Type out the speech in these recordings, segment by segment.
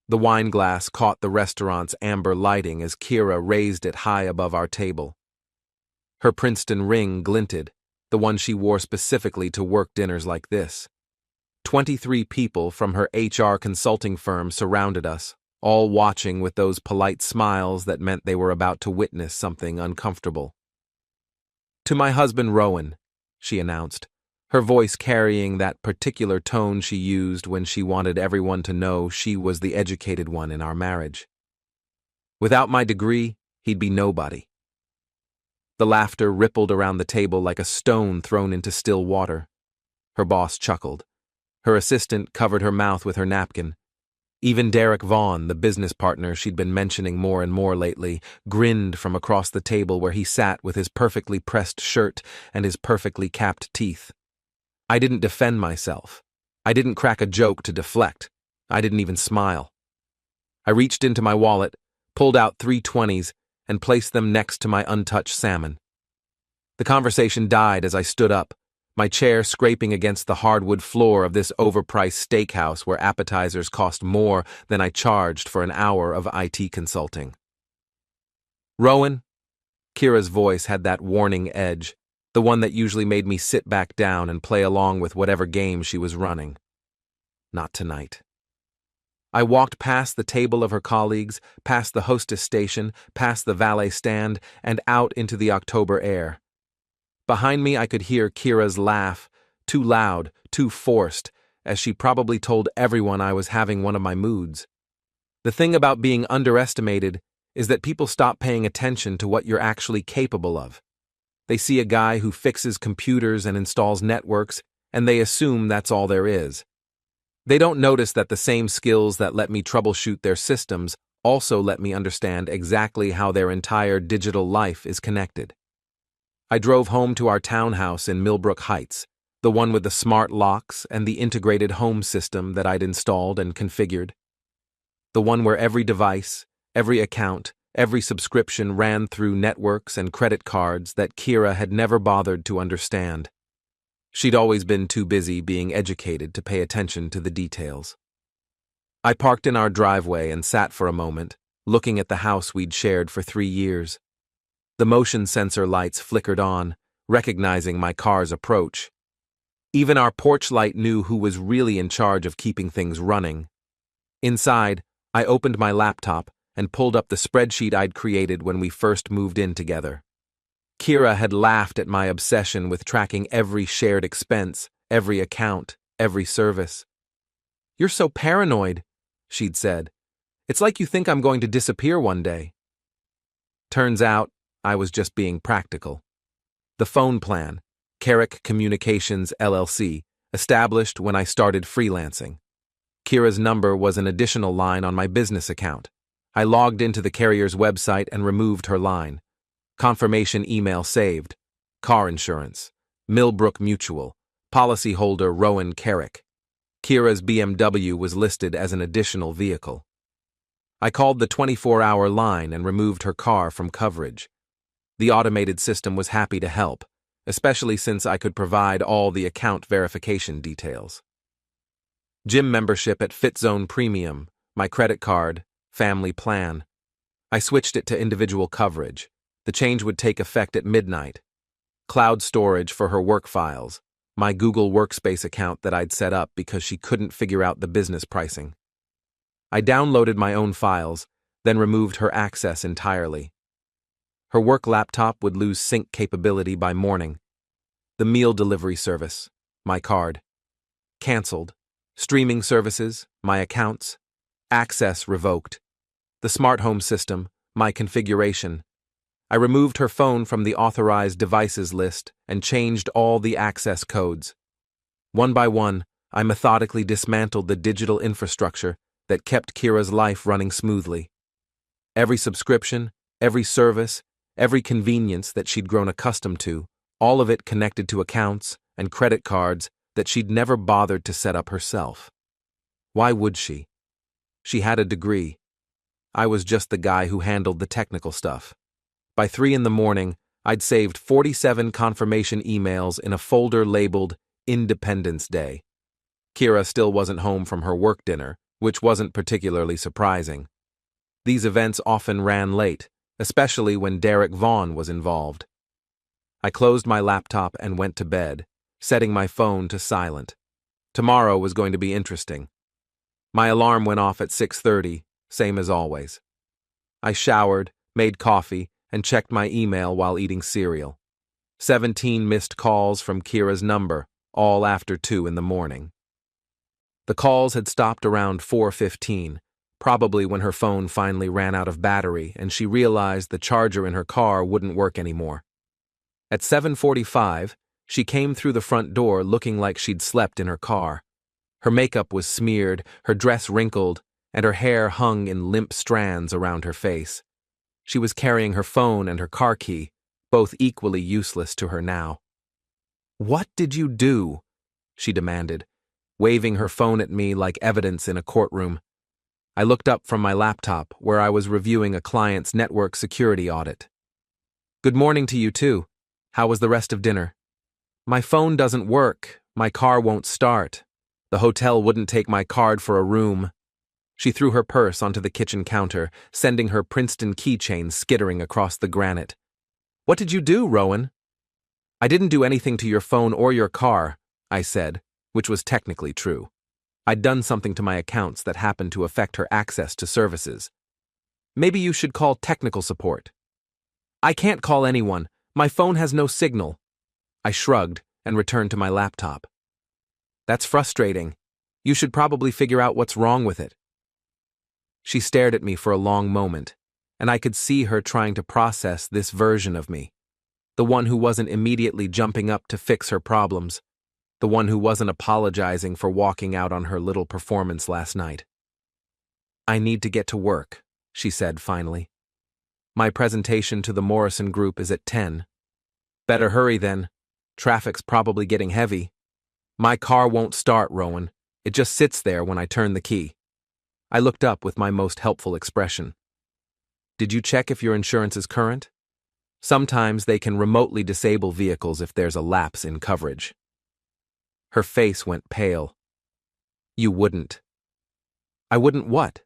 The wine glass caught the restaurant's amber lighting as Kira raised it high above our table. Her Princeton ring glinted, the one she wore specifically to work dinners like this. 23 people from her HR consulting firm surrounded us, all watching with those polite smiles that meant they were about to witness something uncomfortable. "To my husband Rowan," she announced, her voice carrying that particular tone she used when she wanted everyone to know she was the educated one in our marriage. "Without my degree, he'd be nobody." The laughter rippled around the table like a stone thrown into still water. Her boss chuckled. Her assistant covered her mouth with her napkin. Even Derek Vaughn, the business partner she'd been mentioning more and more lately, grinned from across the table where he sat with his perfectly pressed shirt and his perfectly capped teeth. I didn't defend myself. I didn't crack a joke to deflect. I didn't even smile. I reached into my wallet, pulled out 3 20s, and placed them next to my untouched salmon. The conversation died as I stood up, my chair scraping against the hardwood floor of this overpriced steakhouse where appetizers cost more than I charged for an hour of IT consulting. "Rowan?" Kira's voice had that warning edge, the one that usually made me sit back down and play along with whatever game she was running. Not tonight. I walked past the table of her colleagues, past the hostess station, past the valet stand, and out into the October air. Behind me I could hear Kira's laugh, too loud, too forced, as she probably told everyone I was having one of my moods. The thing about being underestimated is that people stop paying attention to what you're actually capable of. They see a guy who fixes computers and installs networks, and they assume that's all there is. They don't notice that the same skills that let me troubleshoot their systems also let me understand exactly how their entire digital life is connected. I drove home to our townhouse in Millbrook Heights, the one with the smart locks and the integrated home system that I'd installed and configured. The one where every device, every account, every subscription ran through networks and credit cards that Kira had never bothered to understand. She'd always been too busy being educated to pay attention to the details. I parked in our driveway and sat for a moment, looking at the house we'd shared for 3 years. The motion sensor lights flickered on, recognizing my car's approach. Even our porch light knew who was really in charge of keeping things running. Inside, I opened my laptop and pulled up the spreadsheet I'd created when we first moved in together. Kira had laughed at my obsession with tracking every shared expense, every account, every service. "You're so paranoid," she'd said. "It's like you think I'm going to disappear one day." Turns out, I was just being practical. The phone plan, Carrick Communications LLC, established when I started freelancing. Kira's number was an additional line on my business account. I logged into the carrier's website and removed her line. Confirmation email saved. Car insurance. Millbrook Mutual. Policyholder Rowan Carrick. Kira's BMW was listed as an additional vehicle. I called the 24-hour line and removed her car from coverage. The automated system was happy to help, especially since I could provide all the account verification details. Gym membership at FitZone Premium, my credit card, family plan. I switched it to individual coverage. The change would take effect at midnight. Cloud storage for her work files, my Google Workspace account that I'd set up because she couldn't figure out the business pricing. I downloaded my own files, then removed her access entirely. Her work laptop would lose sync capability by morning. The meal delivery service, my card. Canceled. Streaming services, my accounts. Access revoked. The smart home system, my configuration. I removed her phone from the authorized devices list and changed all the access codes. One by one, I methodically dismantled the digital infrastructure that kept Kira's life running smoothly. Every subscription, every service, every convenience that she'd grown accustomed to, all of it connected to accounts and credit cards that she'd never bothered to set up herself. Why would she? She had a degree. I was just the guy who handled the technical stuff. By 3 a.m, I'd saved 47 confirmation emails in a folder labeled Independence Day. Kira still wasn't home from her work dinner, which wasn't particularly surprising. These events often ran late, especially when Derek Vaughn was involved. I closed my laptop and went to bed, setting my phone to silent. Tomorrow was going to be interesting. My alarm went off at 6:30, same as always. I showered, made coffee, and checked my email while eating cereal. 17 missed calls from Kira's number, all after 2 in the morning. The calls had stopped around 4:15, probably when her phone finally ran out of battery and she realized the charger in her car wouldn't work anymore. At 7:45, she came through the front door looking like she'd slept in her car. Her makeup was smeared, her dress wrinkled, and her hair hung in limp strands around her face. She was carrying her phone and her car key, both equally useless to her now. "What did you do?" she demanded, waving her phone at me like evidence in a courtroom. I looked up from my laptop, where I was reviewing a client's network security audit. "Good morning to you too. How was the rest of dinner?" "My phone doesn't work. My car won't start. The hotel wouldn't take my card for a room." She threw her purse onto the kitchen counter, sending her Princeton keychain skittering across the granite. "What did you do, Rowan?" "I didn't do anything to your phone or your car," I said, which was technically true. I'd done something to my accounts that happened to affect her access to services. "Maybe you should call technical support." "I can't call anyone. My phone has no signal." I shrugged and returned to my laptop. "That's frustrating. You should probably figure out what's wrong with it." She stared at me for a long moment, and I could see her trying to process this version of me. The one who wasn't immediately jumping up to fix her problems. The one who wasn't apologizing for walking out on her little performance last night. "I need to get to work," she said finally. "My presentation to the Morrison Group is at 10. "Better hurry then. Traffic's probably getting heavy." "My car won't start, Rowan. It just sits there when I turn the key." I looked up with my most helpful expression. "Did you check if your insurance is current? Sometimes they can remotely disable vehicles if there's a lapse in coverage." Her face went pale. "You wouldn't." "I wouldn't what?"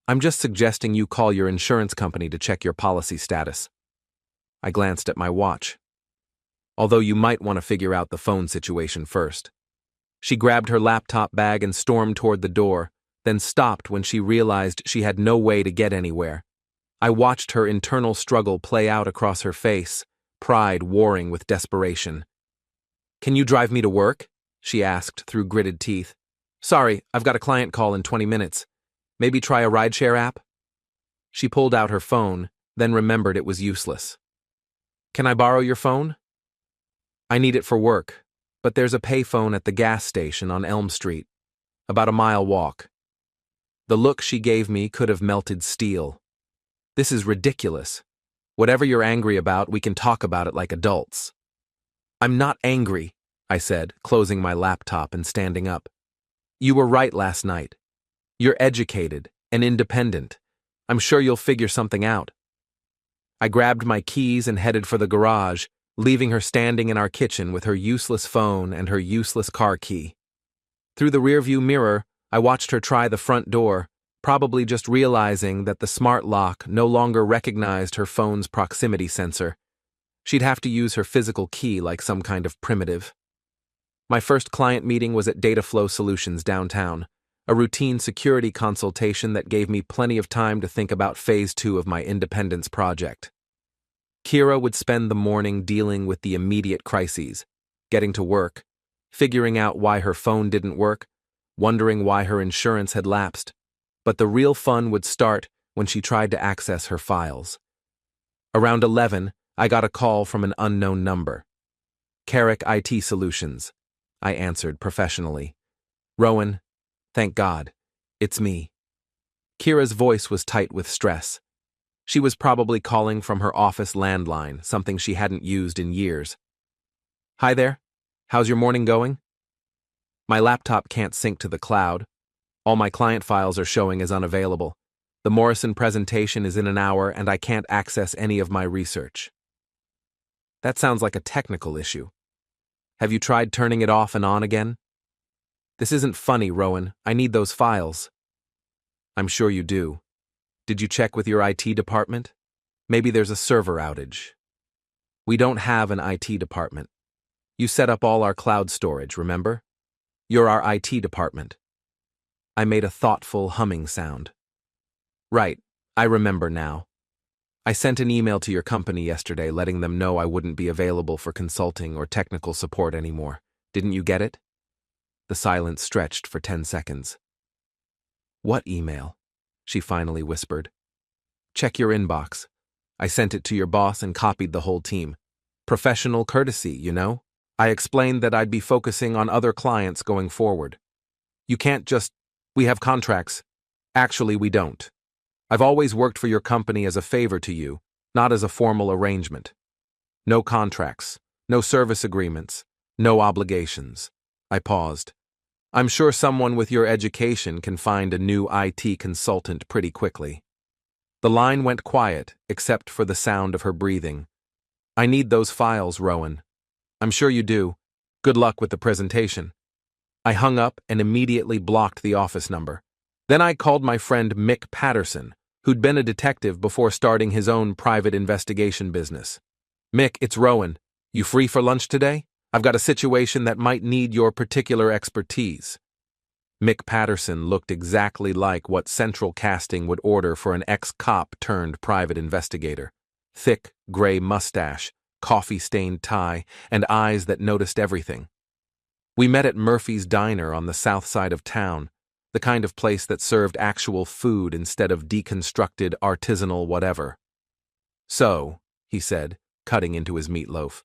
"I'm just suggesting you call your insurance company to check your policy status." I glanced at my watch. "Although you might want to figure out the phone situation first." She grabbed her laptop bag and stormed toward the door, then stopped when she realized she had no way to get anywhere. I watched her internal struggle play out across her face, pride warring with desperation. "Can you drive me to work?" she asked through gritted teeth. "Sorry, I've got a client call in 20 minutes. Maybe try a rideshare app?" She pulled out her phone, then remembered it was useless. "Can I borrow your phone?" "I need it for work, but there's a payphone at the gas station on Elm Street. About a mile walk." The look she gave me could have melted steel. "This is ridiculous. Whatever you're angry about, we can talk about it like adults." "I'm not angry," I said, closing my laptop and standing up. "You were right last night. You're educated and independent. I'm sure you'll figure something out." I grabbed my keys and headed for the garage, leaving her standing in our kitchen with her useless phone and her useless car key. Through the rearview mirror, I watched her try the front door, probably just realizing that the smart lock no longer recognized her phone's proximity sensor. She'd have to use her physical key like some kind of primitive. My first client meeting was at Dataflow Solutions downtown, a routine security consultation that gave me plenty of time to think about phase 2 of my independence project. Kira would spend the morning dealing with the immediate crises, getting to work, figuring out why her phone didn't work, wondering why her insurance had lapsed. But the real fun would start when she tried to access her files. Around 11, I got a call from an unknown number. "Carrick IT Solutions," I answered professionally. "Rowan, thank God, it's me." Kira's voice was tight with stress. She was probably calling from her office landline, something she hadn't used in years. "Hi there. How's your morning going?" "My laptop can't sync to the cloud. All my client files are showing as unavailable. The Morrison presentation is in an hour and I can't access any of my research." "That sounds like a technical issue. Have you tried turning it off and on again?" "This isn't funny, Rowan. I need those files." I'm sure you do. Did you check with your IT department? Maybe there's a server outage. We don't have an IT department. You set up all our cloud storage, remember? You're our IT department. I made a thoughtful humming sound. Right, I remember now. I sent an email to your company yesterday letting them know I wouldn't be available for consulting or technical support anymore. Didn't you get it? The silence stretched for 10 seconds. What email? She finally whispered. Check your inbox. I sent it to your boss and copied the whole team. Professional courtesy, you know? I explained that I'd be focusing on other clients going forward. You can't just, we have contracts. Actually, we don't. I've always worked for your company as a favor to you, not as a formal arrangement. No contracts, no service agreements, no obligations. I paused. I'm sure someone with your education can find a new IT consultant pretty quickly. The line went quiet, except for the sound of her breathing. I need those files, Rowan. I'm sure you do. Good luck with the presentation. I hung up and immediately blocked the office number. Then I called my friend Mick Patterson, who'd been a detective before starting his own private investigation business. Mick, it's Rowan. You free for lunch today? I've got a situation that might need your particular expertise. Mick Patterson looked exactly like what Central Casting would order for an ex-cop turned private investigator. Thick, gray mustache, coffee-stained tie, and eyes that noticed everything. We met at Murphy's Diner on the south side of town, the kind of place that served actual food instead of deconstructed artisanal whatever. So, he said, cutting into his meatloaf,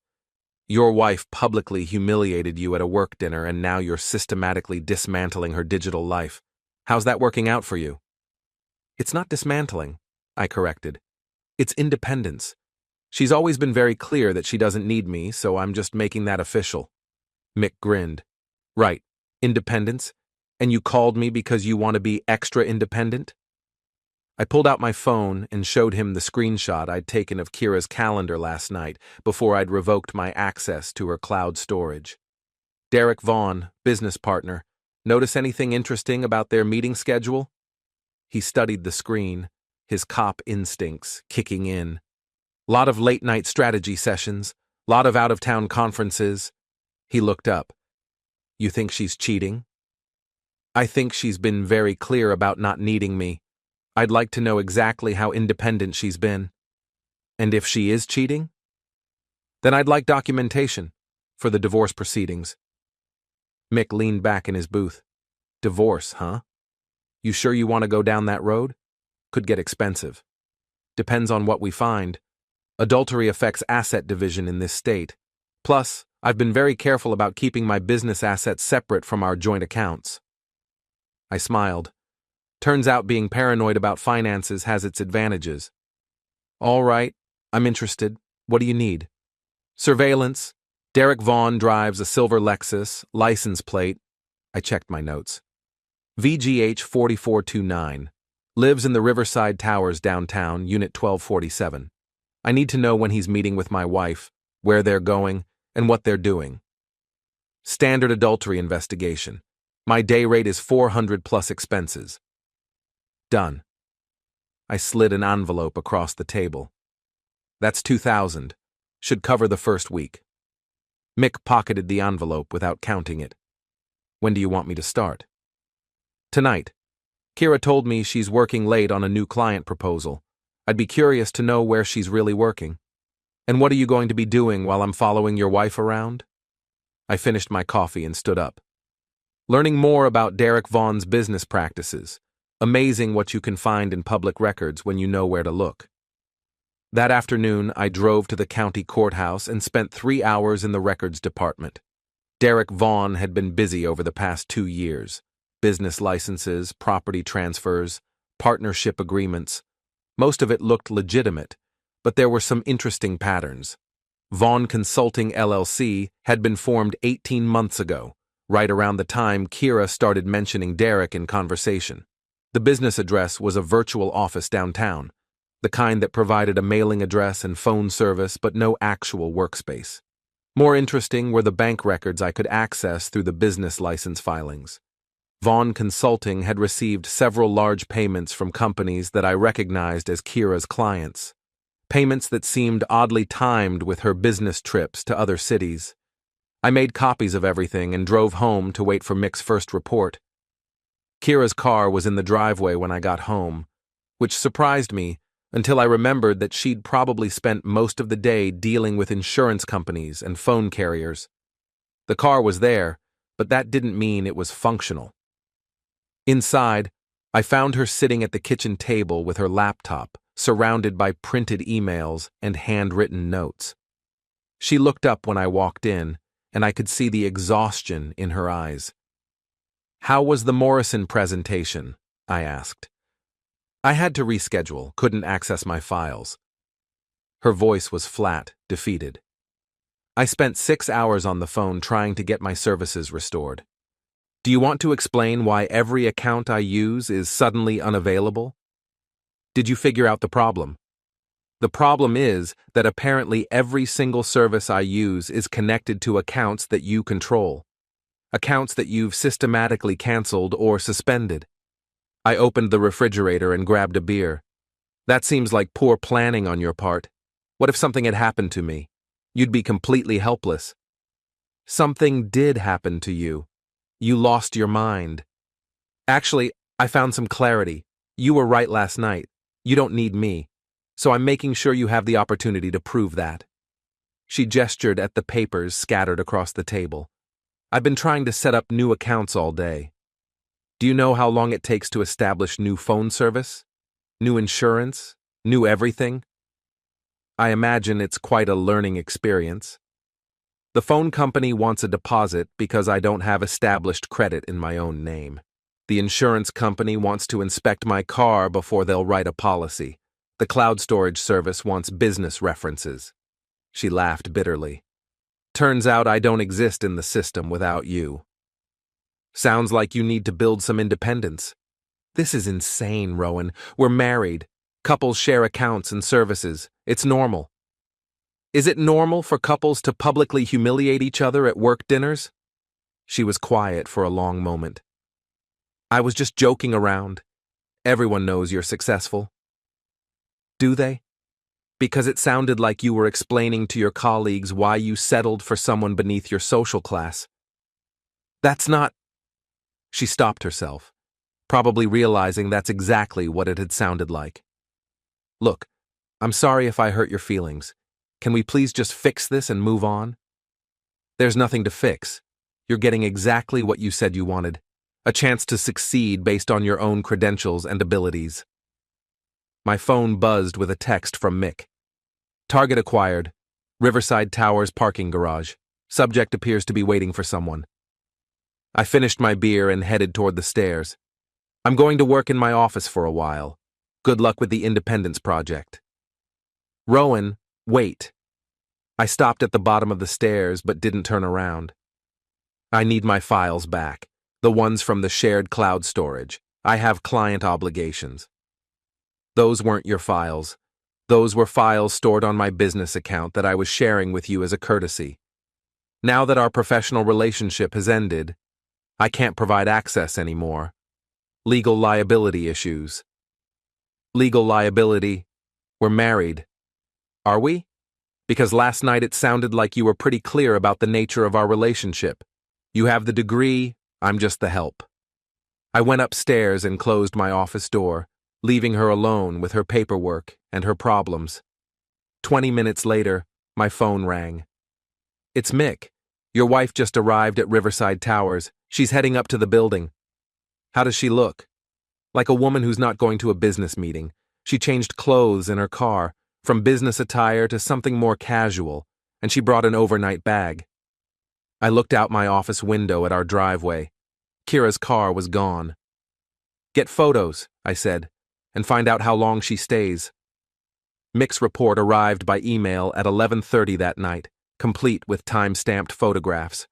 your wife publicly humiliated you at a work dinner and now you're systematically dismantling her digital life. How's that working out for you? It's not dismantling, I corrected. It's independence. She's always been very clear that she doesn't need me, so I'm just making that official. Mick grinned. Right, independence? And you called me because you want to be extra independent? I pulled out my phone and showed him the screenshot I'd taken of Kira's calendar last night before I'd revoked my access to her cloud storage. Derek Vaughn, business partner. Notice anything interesting about their meeting schedule? He studied the screen, his cop instincts kicking in. Lot of late-night strategy sessions, lot of out-of-town conferences. He looked up. You think she's cheating? I think she's been very clear about not needing me. I'd like to know exactly how independent she's been. And if she is cheating? Then I'd like documentation for the divorce proceedings. Mick leaned back in his booth. Divorce, huh? You sure you want to go down that road? Could get expensive. Depends on what we find. Adultery affects asset division in this state. Plus, I've been very careful about keeping my business assets separate from our joint accounts. I smiled. Turns out being paranoid about finances has its advantages. All right, I'm interested. What do you need? Surveillance. Derek Vaughn drives a silver Lexus, license plate. I checked my notes. VGH 4429. Lives in the Riverside Towers downtown, Unit 1247. I need to know when he's meeting with my wife, where they're going, and what they're doing. Standard adultery investigation. My day rate is 400 plus expenses. Done. I slid an envelope across the table. That's 2,000. Should cover the first week. Mick pocketed the envelope without counting it. When do you want me to start? Tonight. Kira told me she's working late on a new client proposal. I'd be curious to know where she's really working. And what are you going to be doing while I'm following your wife around? I finished my coffee and stood up. Learning more about Derek Vaughn's business practices. Amazing what you can find in public records when you know where to look. That afternoon, I drove to the county courthouse and spent 3 hours in the records department. Derek Vaughn had been busy over the past 2 years. Business licenses, property transfers, partnership agreements. Most of it looked legitimate, but there were some interesting patterns. Vaughn Consulting LLC had been formed 18 months ago, right around the time Kira started mentioning Derek in conversation. The business address was a virtual office downtown, the kind that provided a mailing address and phone service but no actual workspace. More interesting were the bank records I could access through the business license filings. Vaughn Consulting had received several large payments from companies that I recognized as Kira's clients. Payments that seemed oddly timed with her business trips to other cities. I made copies of everything and drove home to wait for Mick's first report. Kira's car was in the driveway when I got home, which surprised me until I remembered that she'd probably spent most of the day dealing with insurance companies and phone carriers. The car was there, but that didn't mean it was functional. Inside, I found her sitting at the kitchen table with her laptop, surrounded by printed emails and handwritten notes. She looked up when I walked in, and I could see the exhaustion in her eyes. "How was the Morrison presentation?" I asked. I had to reschedule, couldn't access my files. Her voice was flat, defeated. I spent 6 hours on the phone trying to get my services restored. Do you want to explain why every account I use is suddenly unavailable? Did you figure out the problem? The problem is that apparently every single service I use is connected to accounts that you control. Accounts that you've systematically canceled or suspended. I opened the refrigerator and grabbed a beer. That seems like poor planning on your part. What if something had happened to me? You'd be completely helpless. Something did happen to you. You lost your mind. Actually, I found some clarity. You were right last night. You don't need me. So I'm making sure you have the opportunity to prove that. She gestured at the papers scattered across the table. I've been trying to set up new accounts all day. Do you know how long it takes to establish new phone service? New insurance? New everything? I imagine it's quite a learning experience. The phone company wants a deposit because I don't have established credit in my own name. The insurance company wants to inspect my car before they'll write a policy. The cloud storage service wants business references. She laughed bitterly. Turns out I don't exist in the system without you. Sounds like you need to build some independence. This is insane, Rowan. We're married. Couples share accounts and services. It's normal. Is it normal for couples to publicly humiliate each other at work dinners? She was quiet for a long moment. I was just joking around. Everyone knows you're successful. Do they? Because it sounded like you were explaining to your colleagues why you settled for someone beneath your social class. That's not... She stopped herself, probably realizing that's exactly what it had sounded like. Look, I'm sorry if I hurt your feelings. Can we please just fix this and move on? There's nothing to fix. You're getting exactly what you said you wanted. A chance to succeed based on your own credentials and abilities. My phone buzzed with a text from Mick. Target acquired. Riverside Towers parking garage. Subject appears to be waiting for someone. I finished my beer and headed toward the stairs. I'm going to work in my office for a while. Good luck with the Independence Project. Rowan, wait. I stopped at the bottom of the stairs but didn't turn around. I need my files back, the ones from the shared cloud storage. I have client obligations. Those weren't your files. Those were files stored on my business account that I was sharing with you as a courtesy. Now that our professional relationship has ended, I can't provide access anymore. Legal liability issues. Legal liability? We're married. Are we? Because last night it sounded like you were pretty clear about the nature of our relationship. You have the degree, I'm just the help. I went upstairs and closed my office door, leaving her alone with her paperwork and her problems. 20 minutes later, my phone rang. It's Mick. Your wife just arrived at Riverside Towers. She's heading up to the building. How does she look? Like a woman who's not going to a business meeting. She changed clothes in her car, from business attire to something more casual, and she brought an overnight bag. I looked out my office window at our driveway. Kira's car was gone. Get photos, I said, and find out how long she stays. Mick's report arrived by email at 11:30 that night, complete with time-stamped photographs.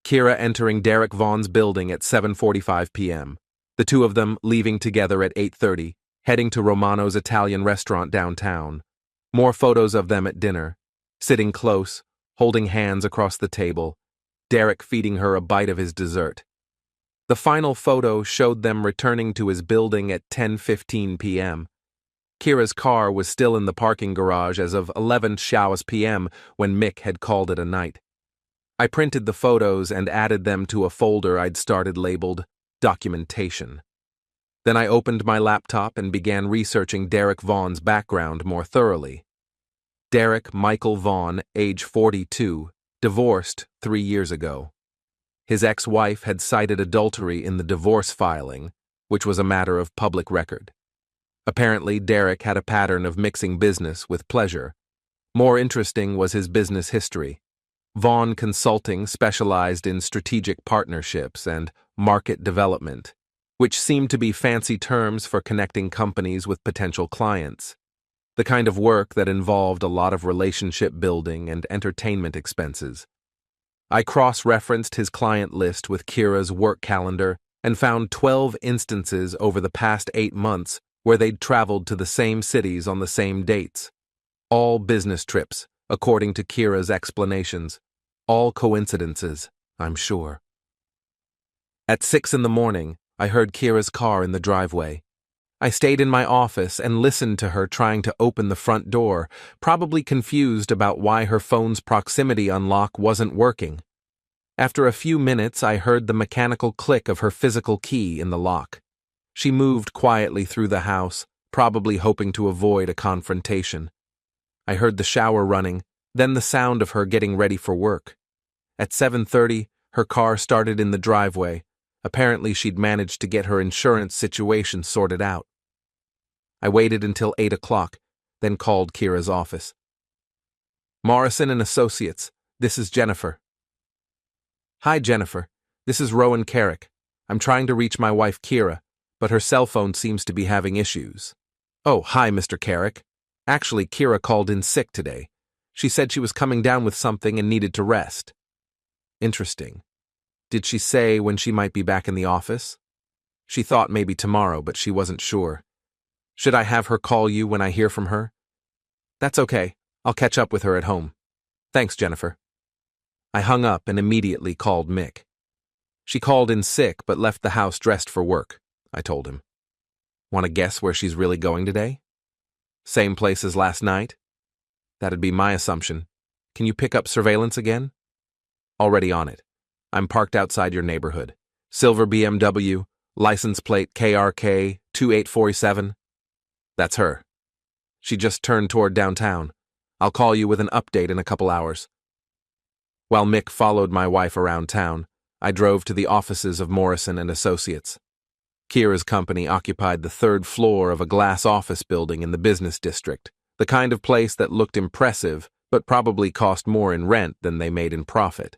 Kira entering Derek Vaughn's building at 7:45 p.m., the two of them leaving together at 8:30, heading to Romano's Italian restaurant downtown. More photos of them at dinner, sitting close, holding hands across the table, Derek feeding her a bite of his dessert. The final photo showed them returning to his building at 10:15 p.m. Kira's car was still in the parking garage as of 11 p.m. when Mick had called it a night. I printed the photos and added them to a folder I'd started labeled Documentation. Then I opened my laptop and began researching Derek Vaughn's background more thoroughly. Derek Michael Vaughn, age 42, divorced 3 years ago. His ex-wife had cited adultery in the divorce filing, which was a matter of public record. Apparently, Derek had a pattern of mixing business with pleasure. More interesting was his business history. Vaughn Consulting specialized in strategic partnerships and market development, which seemed to be fancy terms for connecting companies with potential clients. The kind of work that involved a lot of relationship building and entertainment expenses. I cross-referenced his client list with Kira's work calendar and found 12 instances over the past 8 months where they'd traveled to the same cities on the same dates. All business trips, according to Kira's explanations. All coincidences, I'm sure. At 6 a.m, I heard Kira's car in the driveway. I stayed in my office and listened to her trying to open the front door, probably confused about why her phone's proximity unlock wasn't working. After a few minutes, I heard the mechanical click of her physical key in the lock. She moved quietly through the house, probably hoping to avoid a confrontation. I heard the shower running, then the sound of her getting ready for work. At 7:30, her car started in the driveway. Apparently, she'd managed to get her insurance situation sorted out. I waited until 8 o'clock, then called Kira's office. Morrison and Associates, this is Jennifer. Hi, Jennifer. This is Rowan Carrick. I'm trying to reach my wife, Kira, but her cell phone seems to be having issues. Oh, hi, Mr. Carrick. Actually, Kira called in sick today. She said she was coming down with something and needed to rest. Interesting. Did she say when she might be back in the office? She thought maybe tomorrow, but she wasn't sure. Should I have her call you when I hear from her? That's okay. I'll catch up with her at home. Thanks, Jennifer. I hung up and immediately called Mick. She called in sick but left the house dressed for work, I told him. Want to guess where she's really going today? Same place as last night? That'd be my assumption. Can you pick up surveillance again? Already on it. I'm parked outside your neighborhood. Silver BMW, license plate KRK 2847. That's her. She just turned toward downtown. I'll call you with an update in a couple hours. While Mick followed my wife around town, I drove to the offices of Morrison and Associates. Kira's company occupied the 3rd floor of a glass office building in the business district, the kind of place that looked impressive but probably cost more in rent than they made in profit.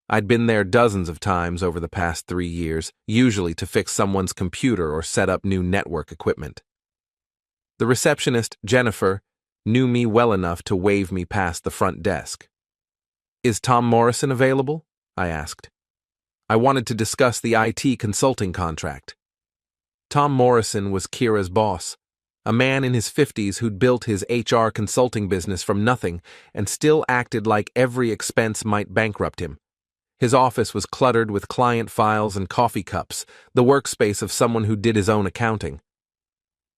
I'd been there dozens of times over the past 3 years, usually to fix someone's computer or set up new network equipment. The receptionist, Jennifer, knew me well enough to wave me past the front desk. Is Tom Morrison available? I asked. I wanted to discuss the IT consulting contract. Tom Morrison was Kira's boss, a man in his 50s who'd built his HR consulting business from nothing and still acted like every expense might bankrupt him. His office was cluttered with client files and coffee cups, the workspace of someone who did his own accounting.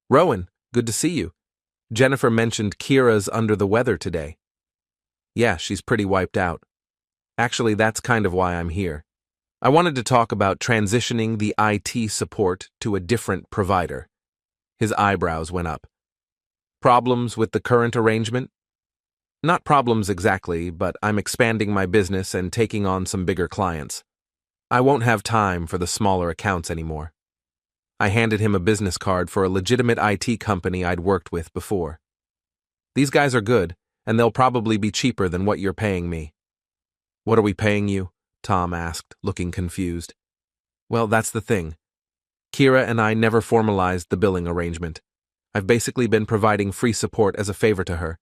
Rowan, good to see you. Jennifer mentioned Kira's under the weather today. Yeah, she's pretty wiped out. Actually, that's kind of why I'm here. I wanted to talk about transitioning the IT support to a different provider. His eyebrows went up. Problems with the current arrangement? Not problems exactly, but I'm expanding my business and taking on some bigger clients. I won't have time for the smaller accounts anymore. I handed him a business card for a legitimate IT company I'd worked with before. These guys are good, and they'll probably be cheaper than what you're paying me. What are we paying you? Tom asked, looking confused. Well, that's the thing. Kira and I never formalized the billing arrangement. I've basically been providing free support as a favor to her.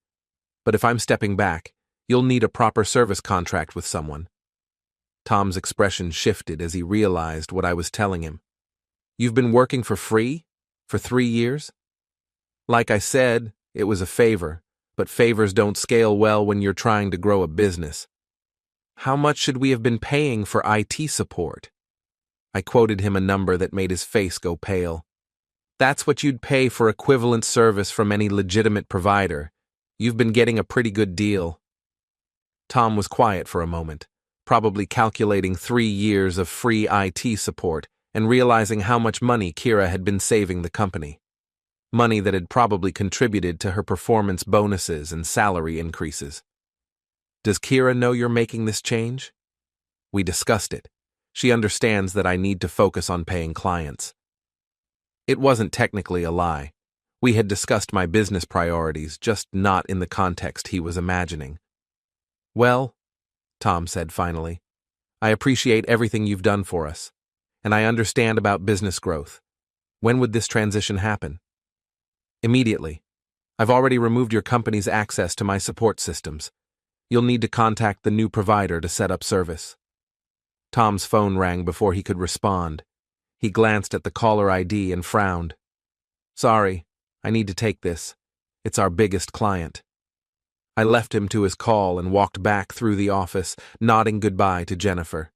But if I'm stepping back, you'll need a proper service contract with someone. Tom's expression shifted as he realized what I was telling him. You've been working for free? For 3 years? Like I said, it was a favor, but favors don't scale well when you're trying to grow a business. How much should we have been paying for IT support? I quoted him a number that made his face go pale. That's what you'd pay for equivalent service from any legitimate provider. You've been getting a pretty good deal. Tom was quiet for a moment, probably calculating 3 years of free IT support and realizing how much money Kira had been saving the company. Money that had probably contributed to her performance bonuses and salary increases. Does Kira know you're making this change? We discussed it. She understands that I need to focus on paying clients. It wasn't technically a lie. We had discussed my business priorities, just not in the context he was imagining. Well, Tom said finally, I appreciate everything you've done for us, and I understand about business growth. When would this transition happen? Immediately. I've already removed your company's access to my support systems. You'll need to contact the new provider to set up service. Tom's phone rang before he could respond. He glanced at the caller ID and frowned. Sorry, I need to take this. It's our biggest client. I left him to his call and walked back through the office, nodding goodbye to Jennifer.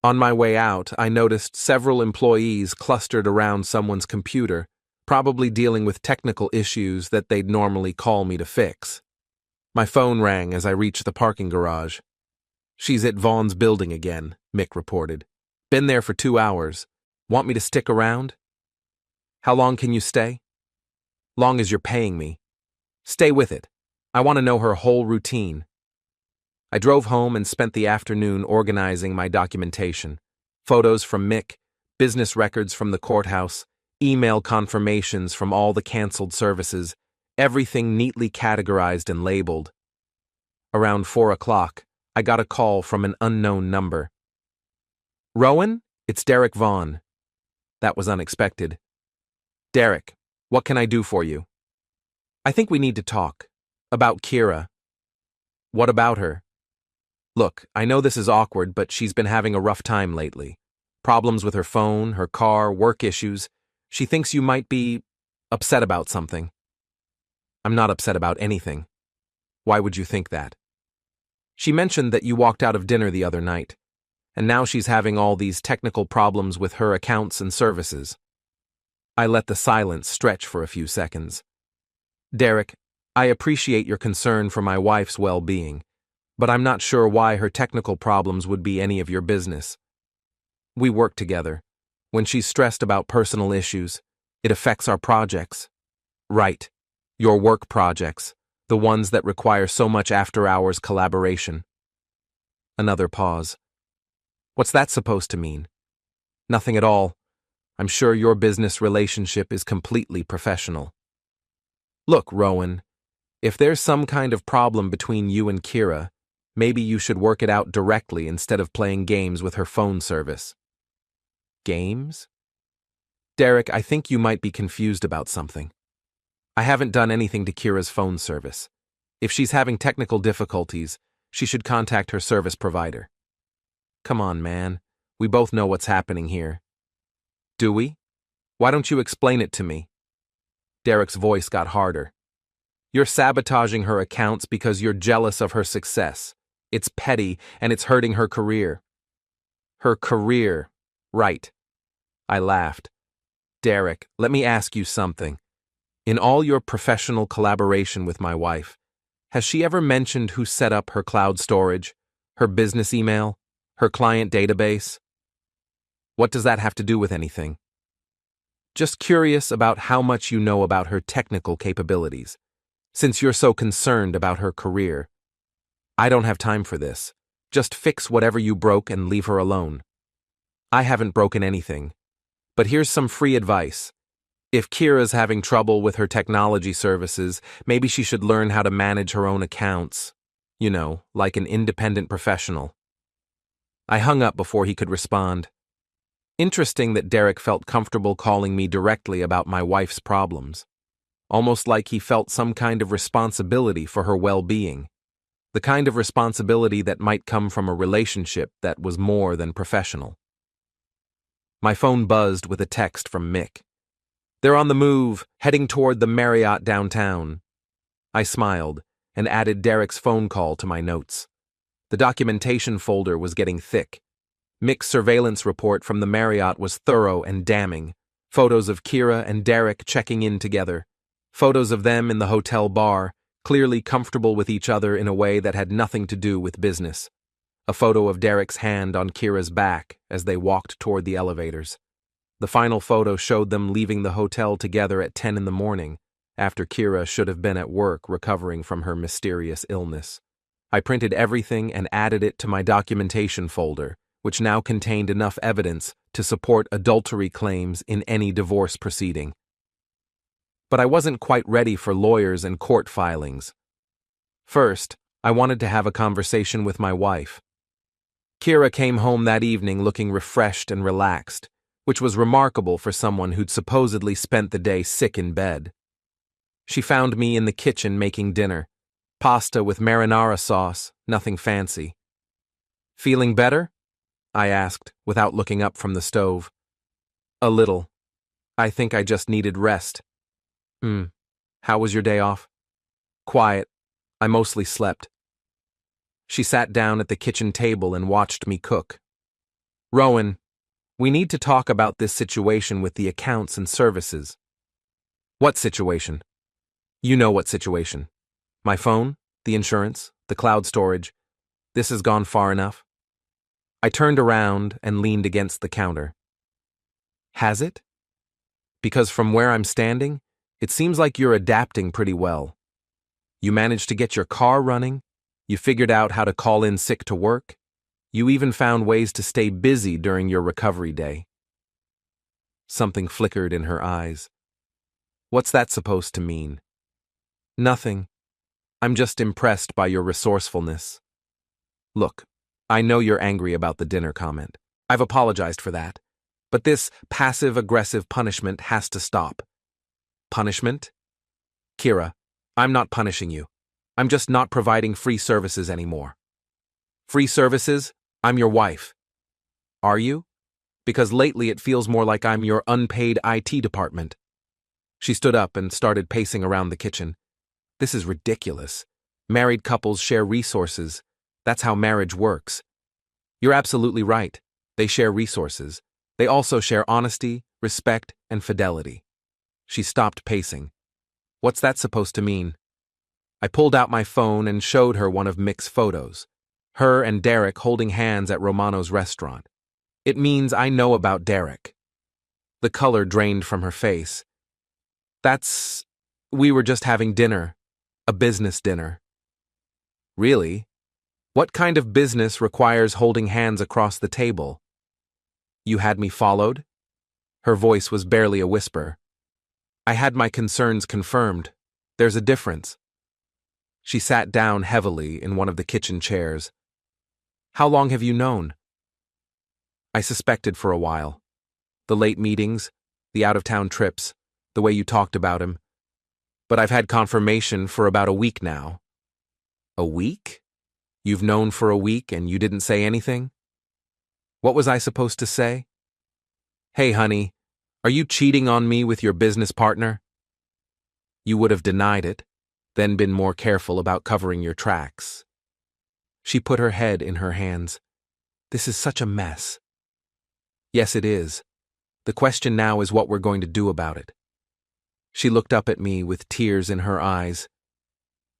On my way out, I noticed several employees clustered around someone's computer, probably dealing with technical issues that they'd normally call me to fix. My phone rang as I reached the parking garage. She's at Vaughn's building again, Mick reported. Been there for 2 hours. Want me to stick around? How long can you stay? Long as you're paying me. Stay with it. I want to know her whole routine. I drove home and spent the afternoon organizing my documentation. Photos from Mick, business records from the courthouse, email confirmations from all the canceled services, everything neatly categorized and labeled. Around 4 o'clock, I got a call from an unknown number. Rowan, it's Derek Vaughn. That was unexpected. Derek, what can I do for you? I think we need to talk. About Kira. What about her? Look, I know this is awkward, but she's been having a rough time lately. Problems with her phone, her car, work issues. She thinks you might be upset about something. I'm not upset about anything. Why would you think that? She mentioned that you walked out of dinner the other night, and now she's having all these technical problems with her accounts and services. I let the silence stretch for a few seconds. Derek, I appreciate your concern for my wife's well-being, but I'm not sure why her technical problems would be any of your business. We work together. When she's stressed about personal issues, it affects our projects. Right. Your work projects, the ones that require so much after-hours collaboration. Another pause. What's that supposed to mean? Nothing at all. I'm sure your business relationship is completely professional. Look, Rowan, if there's some kind of problem between you and Kira, maybe you should work it out directly instead of playing games with her phone service. Games? Derek, I think you might be confused about something. I haven't done anything to Kira's phone service. If she's having technical difficulties, she should contact her service provider. Come on, man. We both know what's happening here. Do we? Why don't you explain it to me? Derek's voice got harder. You're sabotaging her accounts because you're jealous of her success. It's petty, and it's hurting her career. Her career. Right. I laughed. Derek, let me ask you something. In all your professional collaboration with my wife, has she ever mentioned who set up her cloud storage, her business email, her client database? What does that have to do with anything? Just curious about how much you know about her technical capabilities. Since you're so concerned about her career. I don't have time for this. Just fix whatever you broke and leave her alone. I haven't broken anything. But here's some free advice. If Kira's having trouble with her technology services, maybe she should learn how to manage her own accounts. You know, like an independent professional. I hung up before he could respond. Interesting that Derek felt comfortable calling me directly about my wife's problems. Almost like he felt some kind of responsibility for her well-being. The kind of responsibility that might come from a relationship that was more than professional. My phone buzzed with a text from Mick. They're on the move, heading toward the Marriott downtown. I smiled and added Derek's phone call to my notes. The documentation folder was getting thick. Mick's surveillance report from the Marriott was thorough and damning. Photos of Kira and Derek checking in together. Photos of them in the hotel bar, clearly comfortable with each other in a way that had nothing to do with business. A photo of Derek's hand on Kira's back as they walked toward the elevators. The final photo showed them leaving the hotel together at 10 in the morning, after Kira should have been at work recovering from her mysterious illness. I printed everything and added it to my documentation folder, which now contained enough evidence to support adultery claims in any divorce proceeding. But I wasn't quite ready for lawyers and court filings. First, I wanted to have a conversation with my wife. Kira came home that evening looking refreshed and relaxed, which was remarkable for someone who'd supposedly spent the day sick in bed. She found me in the kitchen making dinner. Pasta with marinara sauce, nothing fancy. "Feeling better?" I asked, without looking up from the stove. "A little. I think I just needed rest." How was your day off?" "Quiet. I mostly slept." She sat down at the kitchen table and watched me cook. "Rowan, we need to talk about this situation with the accounts and services." "What situation?" "You know what situation. My phone, the insurance, the cloud storage. This has gone far enough." I turned around and leaned against the counter. "Has it? Because from where I'm standing, it seems like you're adapting pretty well. You managed to get your car running, you figured out how to call in sick to work, you even found ways to stay busy during your recovery day." Something flickered in her eyes. "What's that supposed to mean?" "Nothing. I'm just impressed by your resourcefulness." "Look, I know you're angry about the dinner comment. I've apologized for that. But this passive-aggressive punishment has to stop." "Punishment?" "Kira, I'm not punishing you. I'm just not providing free services anymore." "Free services? I'm your wife." "Are you? Because lately it feels more like I'm your unpaid IT department." She stood up and started pacing around the kitchen. "This is ridiculous. Married couples share resources. That's how marriage works." "You're absolutely right. They share resources. They also share honesty, respect, and fidelity." She stopped pacing. "What's that supposed to mean?" I pulled out my phone and showed her one of Mick's photos. Her and Derek holding hands at Romano's restaurant. "It means I know about Derek." The color drained from her face. We were just having dinner. A business dinner." "Really? What kind of business requires holding hands across the table?" "You had me followed?" Her voice was barely a whisper. "I had my concerns confirmed. There's a difference." She sat down heavily in one of the kitchen chairs. "How long have you known?" I suspected for a while. The late meetings, the out-of-town trips, the way you talked about him. But I've had confirmation for about a week now." "A week? You've known for a week and you didn't say anything?" What was I supposed to say? "Hey, honey, are you cheating on me with your business partner?" You would have denied it, then been more careful about covering your tracks. She put her head in her hands. "This is such a mess." "Yes, it is. The question now is what we're going to do about it." She looked up at me with tears in her eyes.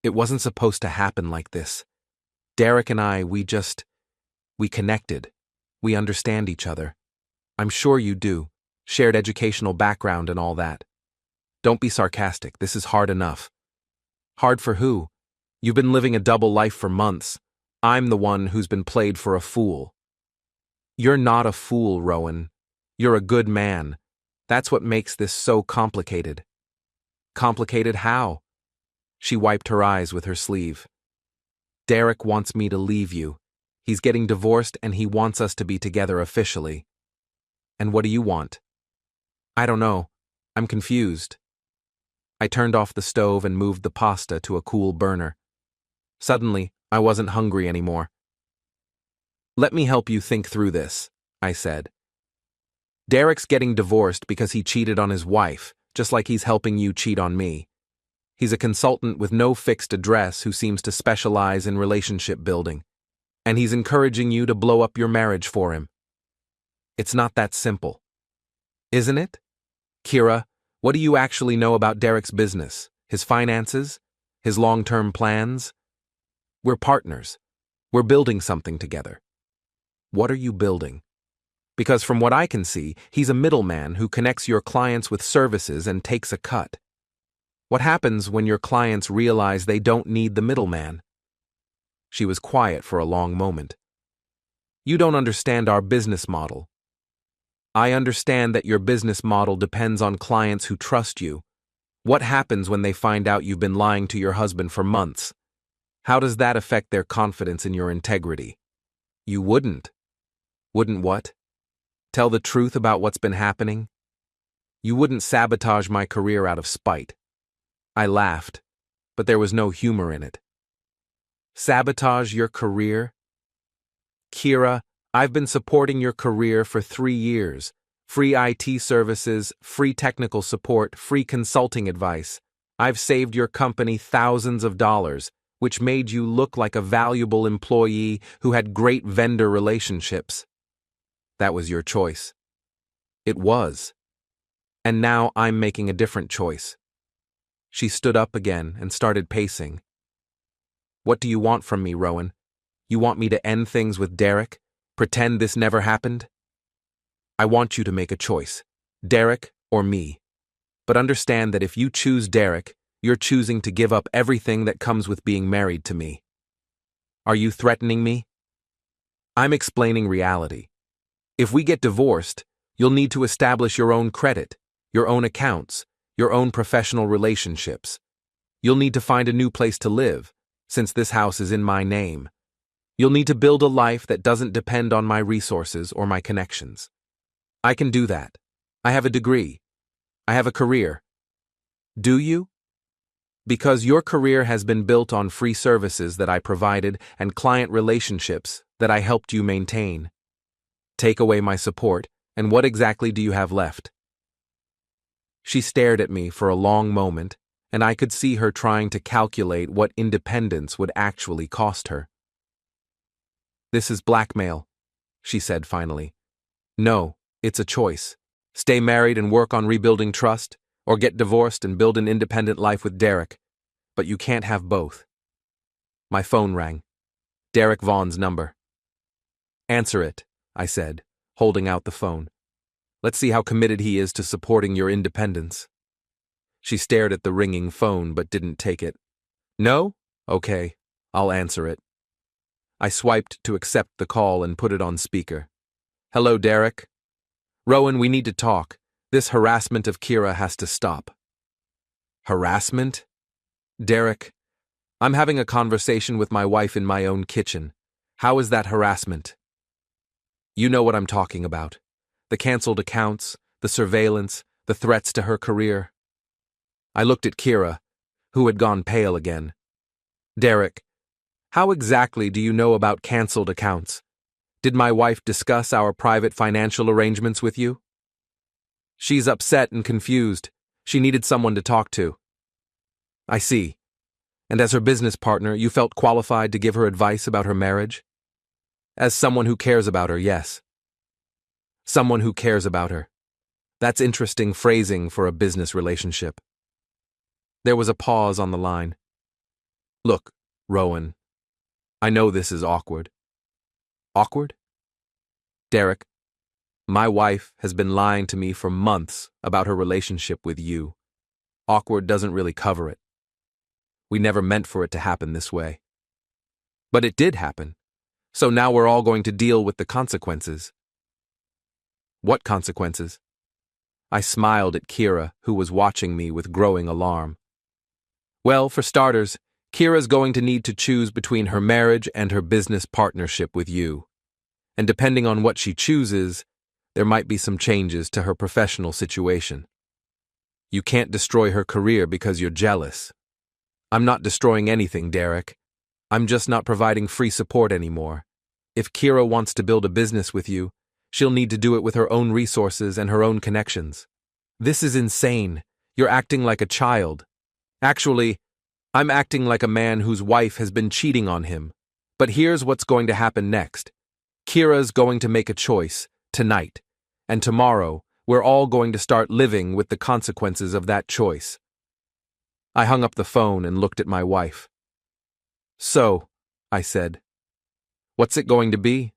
"It wasn't supposed to happen like this. Derek and I, we connected. We understand each other. I'm sure you do. Shared educational background and all that. Don't be sarcastic. This is hard enough." "Hard for who? You've been living a double life for months. I'm the one who's been played for a fool." "You're not a fool, Rowan. You're a good man. That's what makes this so complicated." "Complicated how?" She wiped her eyes with her sleeve. "Derek wants me to leave you. He's getting divorced and he wants us to be together officially." "And what do you want?" "I don't know. I'm confused." I turned off the stove and moved the pasta to a cool burner. Suddenly, I wasn't hungry anymore. "Let me help you think through this," I said. "Derek's getting divorced because he cheated on his wife, just like he's helping you cheat on me. He's a consultant with no fixed address who seems to specialize in relationship building. And he's encouraging you to blow up your marriage for him. It's not that simple. Isn't it? Kira, what do you actually know about Derek's business, his finances, his long-term plans? We're partners. We're building something together. What are you building? Because from what I can see, he's a middleman who connects your clients with services and takes a cut. What happens when your clients realize they don't need the middleman? She was quiet for a long moment. You don't understand our business model. I understand that your business model depends on clients who trust you. What happens when they find out you've been lying to your husband for months? How does that affect their confidence in your integrity? You wouldn't. Wouldn't what? Tell the truth about what's been happening? You wouldn't sabotage my career out of spite. I laughed, but there was no humor in it. Sabotage your career? Kira, I've been supporting your career for 3 years. Free IT services, free technical support, free consulting advice. I've saved your company thousands of dollars, which made you look like a valuable employee who had great vendor relationships. That was your choice. It was. And now I'm making a different choice. She stood up again and started pacing. What do you want from me, Rowan? You want me to end things with Derek? Pretend this never happened? I want you to make a choice, Derek or me. But understand that if you choose Derek, you're choosing to give up everything that comes with being married to me. Are you threatening me? I'm explaining reality. If we get divorced, you'll need to establish your own credit, your own accounts, your own professional relationships. You'll need to find a new place to live, since this house is in my name. You'll need to build a life that doesn't depend on my resources or my connections. I can do that. I have a degree. I have a career. Do you? Because your career has been built on free services that I provided and client relationships that I helped you maintain. Take away my support, and what exactly do you have left? She stared at me for a long moment, and I could see her trying to calculate what independence would actually cost her. This is blackmail, she said finally. No, it's a choice. Stay married and work on rebuilding trust, or get divorced and build an independent life with Derek. But you can't have both. My phone rang. Derek Vaughn's number. Answer it, I said, holding out the phone. Let's see how committed he is to supporting your independence. She stared at the ringing phone but didn't take it. No? Okay, I'll answer it. I swiped to accept the call and put it on speaker. Hello, Derek. Rowan, we need to talk. This harassment of Kira has to stop. Harassment? Derek, I'm having a conversation with my wife in my own kitchen. How is that harassment? You know what I'm talking about. The canceled accounts, the surveillance, the threats to her career. I looked at Kira, who had gone pale again. Derek, how exactly do you know about canceled accounts? Did my wife discuss our private financial arrangements with you? She's upset and confused. She needed someone to talk to. I see. And as her business partner, you felt qualified to give her advice about her marriage? As someone who cares about her, yes. Someone who cares about her. That's interesting phrasing for a business relationship. There was a pause on the line. Look, Rowan, I know this is awkward. Awkward? Derek, my wife has been lying to me for months about her relationship with you. Awkward doesn't really cover it. We never meant for it to happen this way. But it did happen. So now we're all going to deal with the consequences. What consequences? I smiled at Kira, who was watching me with growing alarm. Well, for starters, Kira's going to need to choose between her marriage and her business partnership with you. And depending on what she chooses, there might be some changes to her professional situation. You can't destroy her career because you're jealous. I'm not destroying anything, Derek. I'm just not providing free support anymore. If Kira wants to build a business with you, she'll need to do it with her own resources and her own connections. This is insane. You're acting like a child. Actually, I'm acting like a man whose wife has been cheating on him. But here's what's going to happen next. Kira's going to make a choice, tonight. And tomorrow, we're all going to start living with the consequences of that choice. I hung up the phone and looked at my wife. So, I said, what's it going to be?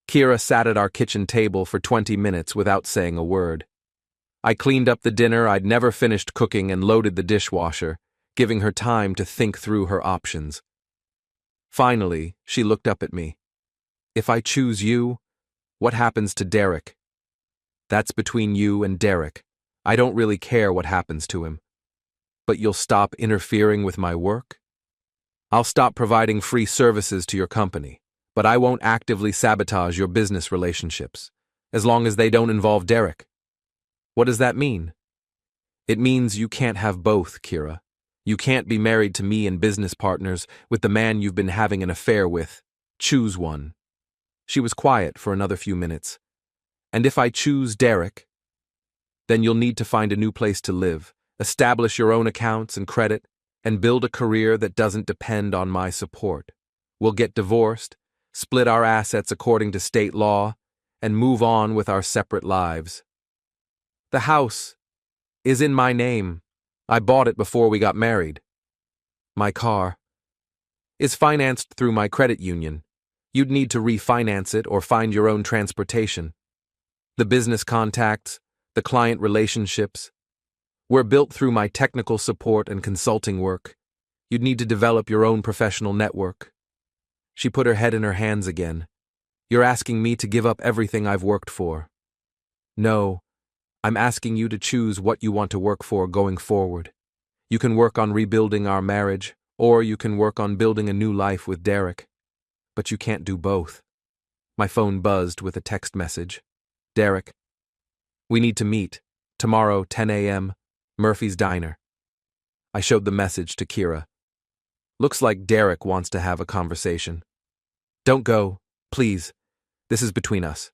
Kira sat at our kitchen table for 20 minutes without saying a word. I cleaned up the dinner I'd never finished cooking and loaded the dishwasher, giving her time to think through her options. Finally, she looked up at me. If I choose you, what happens to Derek? That's between you and Derek. I don't really care what happens to him. But you'll stop interfering with my work? I'll stop providing free services to your company, but I won't actively sabotage your business relationships, as long as they don't involve Derek. What does that mean? It means you can't have both, Kira. You can't be married to me and business partners with the man you've been having an affair with. Choose one. She was quiet for another few minutes. And if I choose Derek, then you'll need to find a new place to live, establish your own accounts and credit, and build a career that doesn't depend on my support. We'll get divorced, split our assets according to state law, and move on with our separate lives. The house is in my name. I bought it before we got married. My car is financed through my credit union. You'd need to refinance it or find your own transportation. The business contacts, the client relationships, were built through my technical support and consulting work. You'd need to develop your own professional network. She put her head in her hands again. You're asking me to give up everything I've worked for. No, I'm asking you to choose what you want to work for going forward. You can work on rebuilding our marriage, or you can work on building a new life with Derek. But you can't do both. My phone buzzed with a text message. Derek, we need to meet. Tomorrow, 10 a.m., Murphy's Diner. I showed the message to Kira. Looks like Derek wants to have a conversation. Don't go, please. This is between us.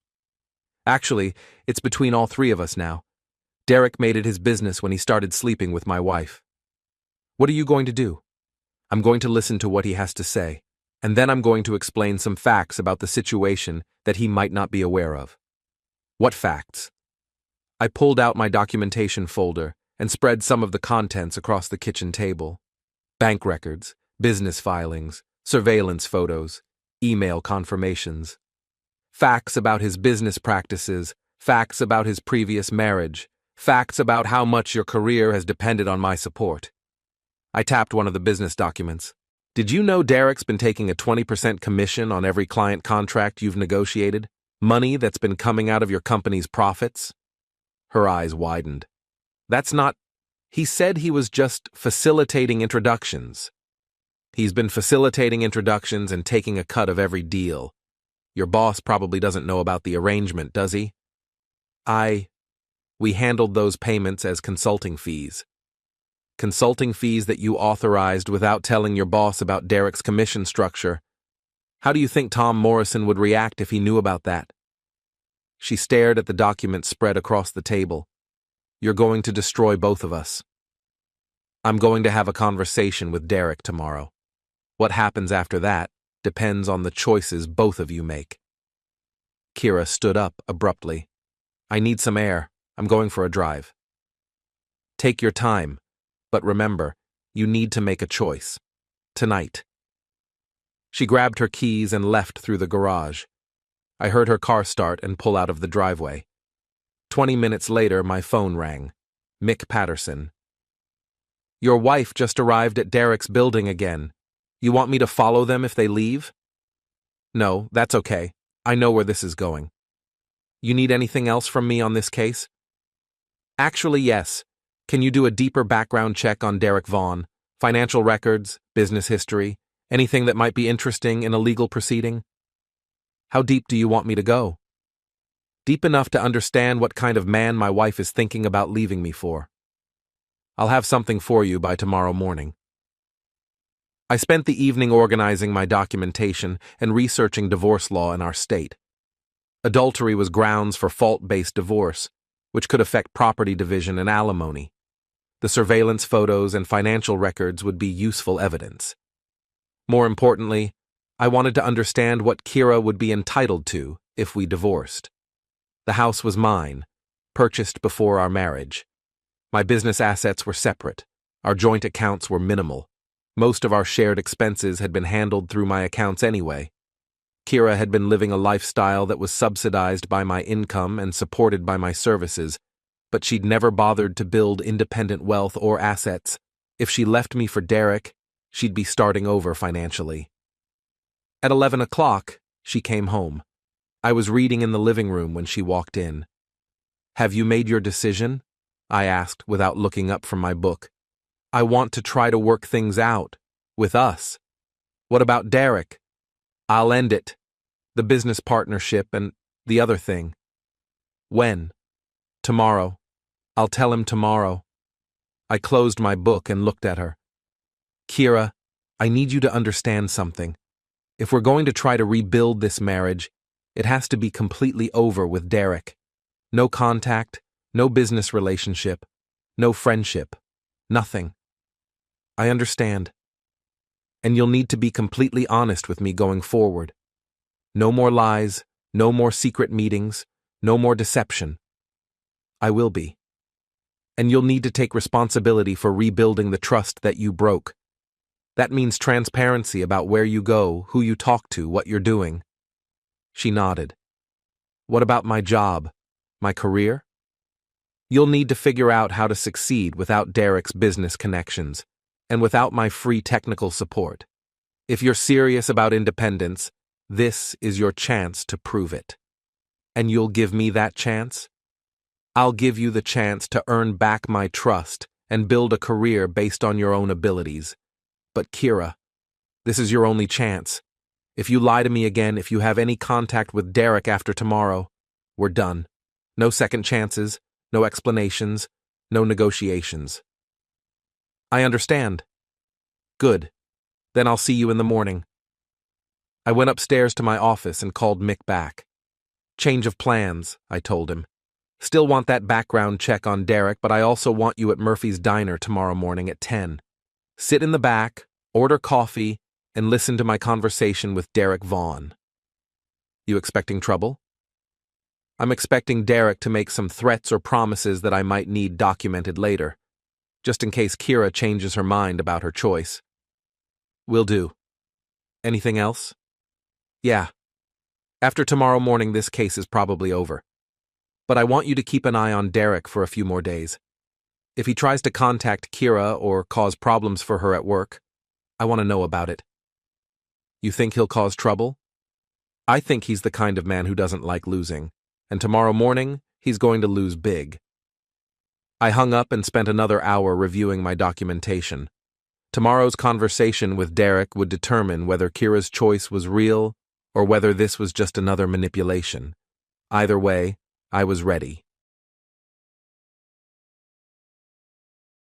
Actually, it's between all three of us now. Derek made it his business when he started sleeping with my wife. What are you going to do? I'm going to listen to what he has to say, and then I'm going to explain some facts about the situation that he might not be aware of. What facts? I pulled out my documentation folder and spread some of the contents across the kitchen table. Bank records, business filings, surveillance photos, email confirmations. Facts about his business practices, facts about his previous marriage, facts about how much your career has depended on my support. I tapped one of the business documents. Did you know Derek's been taking a 20% commission on every client contract you've negotiated? Money that's been coming out of your company's profits? Her eyes widened. That's not... He said he was just facilitating introductions. He's been facilitating introductions and taking a cut of every deal. Your boss probably doesn't know about the arrangement, does he? We handled those payments as consulting fees. Consulting fees that you authorized without telling your boss about Derek's commission structure. How do you think Tom Morrison would react if he knew about that? She stared at the document spread across the table. You're going to destroy both of us. I'm going to have a conversation with Derek tomorrow. What happens after that depends on the choices both of you make. Kira stood up abruptly. I need some air. I'm going for a drive. Take your time, but remember, you need to make a choice. Tonight. She grabbed her keys and left through the garage. I heard her car start and pull out of the driveway. 20 minutes later, my phone rang. Mick Patterson. Your wife just arrived at Derek's building again. You want me to follow them if they leave? No, that's okay. I know where this is going. You need anything else from me on this case? Actually, yes. Can you do a deeper background check on Derek Vaughn? Financial records, business history, anything that might be interesting in a legal proceeding? How deep do you want me to go? Deep enough to understand what kind of man my wife is thinking about leaving me for. I'll have something for you by tomorrow morning. I spent the evening organizing my documentation and researching divorce law in our state. Adultery was grounds for fault-based divorce, which could affect property division and alimony. The surveillance photos and financial records would be useful evidence. More importantly, I wanted to understand what Kira would be entitled to if we divorced. The house was mine, purchased before our marriage. My business assets were separate. Our joint accounts were minimal. Most of our shared expenses had been handled through my accounts anyway. Kira had been living a lifestyle that was subsidized by my income and supported by my services, but she'd never bothered to build independent wealth or assets. If she left me for Derek, she'd be starting over financially. At 11 o'clock, she came home. I was reading in the living room when she walked in. "Have you made your decision?" I asked without looking up from my book. "I want to try to work things out. With us. What about Derek?" "I'll end it. The business partnership and the other thing." "When?" "Tomorrow. I'll tell him tomorrow." I closed my book and looked at her. "Kira, I need you to understand something. If we're going to try to rebuild this marriage, it has to be completely over with Derek. No contact, no business relationship, no friendship, nothing. I understand. And you'll need to be completely honest with me going forward. No more lies, no more secret meetings, no more deception. I will be. And you'll need to take responsibility for rebuilding the trust that you broke. That means transparency about where you go, who you talk to, what you're doing." She nodded. "What about my job? My career?" "You'll need to figure out how to succeed without Derek's business connections, and without my free technical support. If you're serious about independence, this is your chance to prove it. And you'll give me that chance? I'll give you the chance to earn back my trust and build a career based on your own abilities. But Kira, this is your only chance. If you lie to me again, if you have any contact with Derek after tomorrow, we're done. No second chances, no explanations, no negotiations." "I understand." "Good. Then I'll see you in the morning." I went upstairs to my office and called Mick back. "Change of plans," I told him. "Still want that background check on Derek, but I also want you at Murphy's Diner tomorrow morning at 10. Sit in the back, order coffee, and listen to my conversation with Derek Vaughn." "You expecting trouble?" "I'm expecting Derek to make some threats or promises that I might need documented later, just in case Kira changes her mind about her choice." "Will do. Anything else?" "Yeah. After tomorrow morning, this case is probably over. But I want you to keep an eye on Derek for a few more days. If he tries to contact Kira or cause problems for her at work, I want to know about it." "You think he'll cause trouble?" "I think he's the kind of man who doesn't like losing, and tomorrow morning, he's going to lose big." I hung up and spent another hour reviewing my documentation. Tomorrow's conversation with Derek would determine whether Kira's choice was real or whether this was just another manipulation. Either way, I was ready.